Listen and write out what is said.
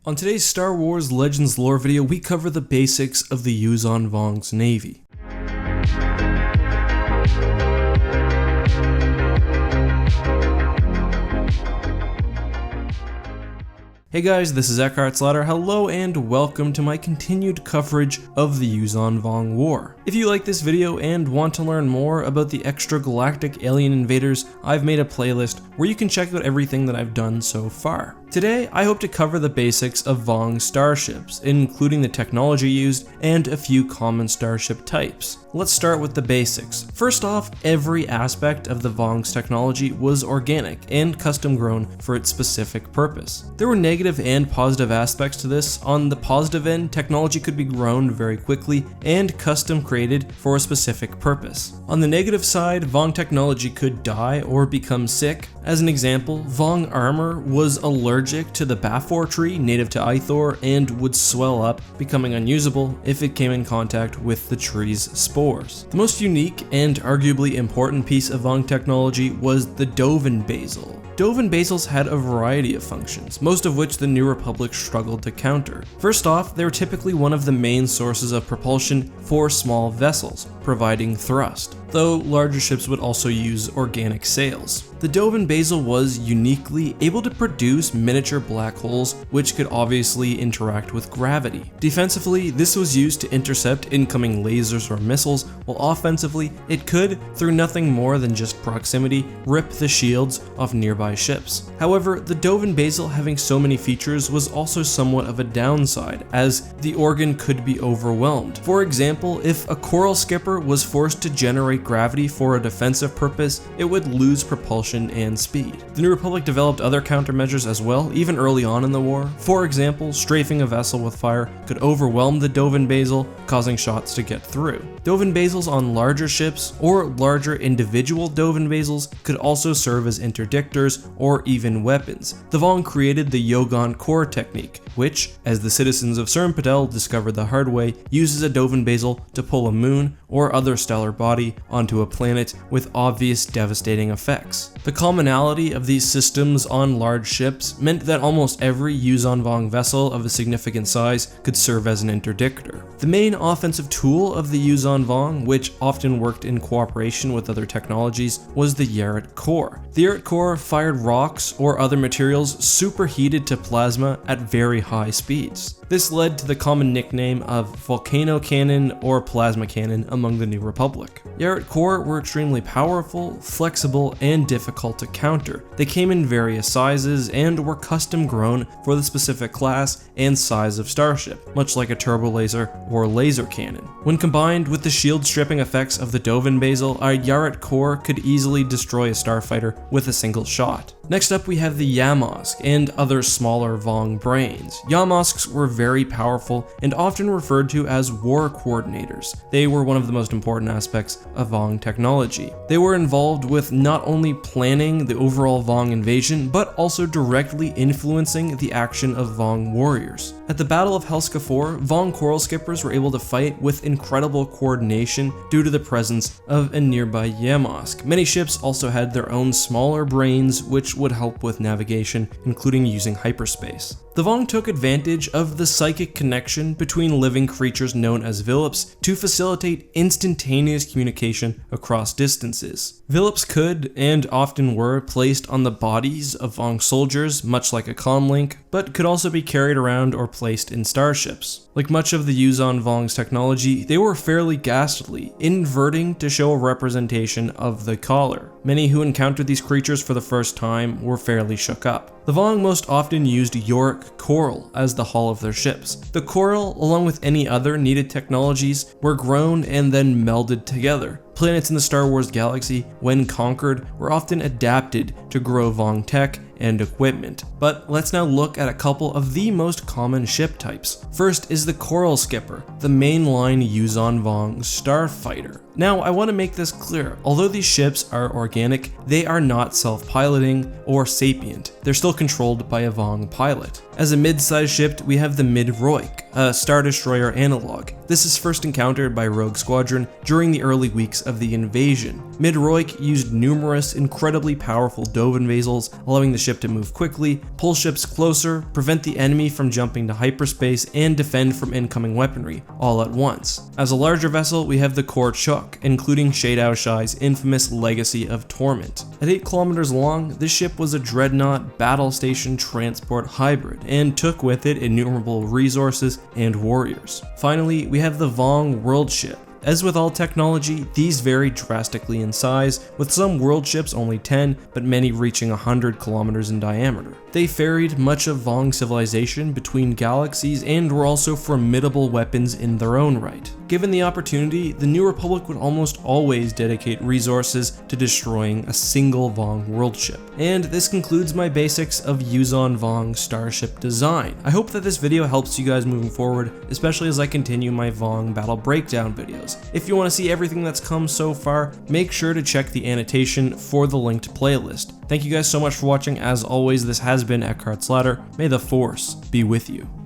On today's Star Wars Legends lore video, we cover the basics of the Yuuzhan Vong's navy. Hey guys, this is EckhartsLadder. Hello and welcome to my continued coverage of the Yuuzhan Vong War. If you like this video and want to learn more about the extragalactic alien invaders, I've made a playlist where you can check out everything that I've done so far. Today, I hope to cover the basics of Vong starships, including the technology used and a few common starship types. Let's start with the basics. First off, every aspect of the Vong's technology was organic and custom grown for its specific purpose. There were negative and positive aspects to this. On the positive end, technology could be grown very quickly and custom created for a specific purpose. On the negative side, Vong technology could die or become sick. As an example, Vong armor was allergic to the Bafor tree native to Ithor and would swell up, becoming unusable if it came in contact with the tree's spores. The most unique and arguably important piece of Vong technology was the Dovin Basal. Dovin Basals had a variety of functions, most of which the New Republic struggled to counter. First off, they were typically one of the main sources of propulsion for small vessels, providing thrust, though larger ships would also use organic sails. The Dovin Basal was uniquely able to produce miniature black holes, which could obviously interact with gravity. Defensively, this was used to intercept incoming lasers or missiles, while offensively, it could, through nothing more than just proximity, rip the shields off nearby ships. However, the Dovin Basal having so many features was also somewhat of a downside, as the organ could be overwhelmed. For example, if a coral skipper was forced to generate gravity for a defensive purpose, it would lose propulsion and speed. The New Republic developed other countermeasures as well, even early on in the war. For example, strafing a vessel with fire could overwhelm the Dovin Basal, causing shots to get through. Dovin Basals on larger ships, or larger individual Dovin Basals, could also serve as interdictors or even weapons. The Vong created the Yuuzhan core technique, which, as the citizens of Cernpatel discovered the hard way, uses a Dovin Basal to pull a moon or other stellar body onto a planet with obvious devastating effects. The commonality of these systems on large ships meant that almost every Yuuzhan Vong vessel of a significant size could serve as an interdictor. The main offensive tool of the Yuuzhan Vong, which often worked in cooperation with other technologies, was the Yarat core. The Yarat core fired rocks or other materials superheated to plasma at very high speeds. This led to the common nickname of Volcano Cannon or Plasma Cannon among the New Republic. Yarat core were extremely powerful, flexible, and difficult to counter. They came in various sizes and were custom grown for the specific class and size of starship, much like a turbo laser or laser cannon. When combined with the shield stripping effects of the Dovin Basal, a Yarat core could easily destroy a starfighter with a single shot. Next up, we have the Yamosk and other smaller Vong brains. Yamosks were very powerful and often referred to as war coordinators. They were one of the most important aspects of Vong technology. They were involved with not only planning the overall Vong invasion, but also directly influencing the action of Vong warriors. At the Battle of Helska 4, Vong coral skippers were able to fight with incredible coordination due to the presence of a nearby Yamosk. Many ships also had their own smaller brains, which would help with navigation, including using hyperspace. The Vong took advantage of the psychic connection between living creatures known as Villips to facilitate instantaneous communication across distances. Villips could, and often were, placed on the bodies of Vong soldiers, much like a comlink, but could also be carried around or placed in starships. Like much of the Yuuzhan Vong's technology, they were fairly ghastly, inverting to show a representation of the collar. Many who encountered these creatures for the first time were fairly shook up. The Vong most often used Yorick coral as the hull of their ships. The coral, along with any other needed technologies, were grown and then melded together. Planets in the Star Wars galaxy, when conquered, were often adapted to grow Vong tech and equipment. But let's now look at a couple of the most common ship types. First is the Coral Skipper, the mainline Yuuzhan Vong starfighter. Now, I want to make this clear. Although these ships are organic, they are not self-piloting or sapient. They're still controlled by a Vong pilot. As a mid-sized ship, we have the Midroik, a Star Destroyer analog. This is first encountered by Rogue Squadron during the early weeks of the invasion. Midroik used numerous incredibly powerful Dove invasals, allowing the ship to move quickly, pull ships closer, prevent the enemy from jumping to hyperspace, and defend from incoming weaponry, all at once. As a larger vessel, we have the Kor Chuk, including Shadow Shai's infamous legacy of Torment. At 8 kilometers long, this ship was a dreadnought battle station transport hybrid, and took with it innumerable resources and warriors. Finally, we have the Vong world ship. As with all technology, these vary drastically in size, with some world ships only 10, but many reaching 100 kilometers in diameter. They ferried much of Vong civilization between galaxies and were also formidable weapons in their own right. Given the opportunity, the New Republic would almost always dedicate resources to destroying a single Vong world ship. And this concludes my basics of Yuuzhan Vong starship design. I hope that this video helps you guys moving forward, especially as I continue my Vong battle breakdown videos. If you want to see everything that's come so far, make sure to check the annotation for the linked playlist. Thank you guys so much for watching. As always, this has been EckhartsLadder. May the Force be with you.